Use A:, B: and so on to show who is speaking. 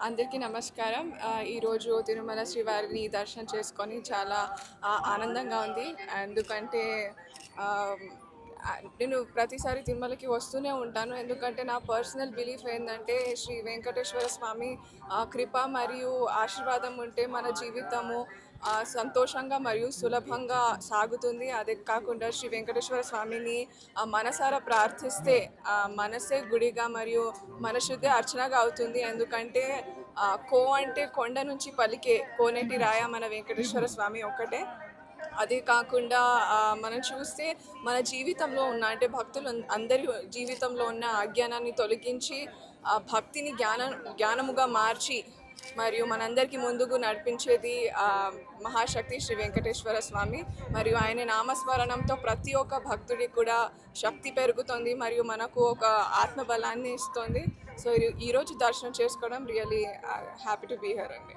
A: అందరికీ నమస్కారం. ఈరోజు తిరుమల శ్రీవారిని దర్శనం చేసుకొని చాలా ఆనందంగా ఉంది. ఎందుకంటే నేను ప్రతిసారి తిరుమలకి వస్తూనే ఉంటాను. ఎందుకంటే నా పర్సనల్ బిలీఫ్ ఏంటంటే శ్రీ వెంకటేశ్వర స్వామి కృప మరియు ఆశీర్వాదం ఉంటే మన జీవితము సంతోషంగా మరియు సులభంగా సాగుతుంది. అదే కాకుండా శ్రీ వెంకటేశ్వర స్వామిని మనసారా ప్రార్థిస్తే మనసే గుడిగా మరియు మనశుద్ధి అర్చనగా అవుతుంది. ఎందుకంటే కో అంటే కొండ నుంచి పలికే కోనేటి రాయ మన వెంకటేశ్వర స్వామి ఒక్కటే. అది కాకుండా మనం చూస్తే మన జీవితంలో ఉన్న అంటే భక్తులు అందరి జీవితంలో ఉన్న అజ్ఞానాన్ని తొలగించి భక్తిని జ్ఞానముగా మార్చి మరియు మనందరికీ ముందుకు నడిపించేది మహాశక్తి శ్రీ వెంకటేశ్వర స్వామి. మరియు ఆయన నామస్మరణంతో ప్రతి ఒక్క భక్తుడికి కూడా శక్తి పెరుగుతుంది మరియు మనకు ఒక ఆత్మబలాన్ని ఇస్తుంది. సో ఈరోజు దర్శనం చేసుకోవడం really happy to be here అండి.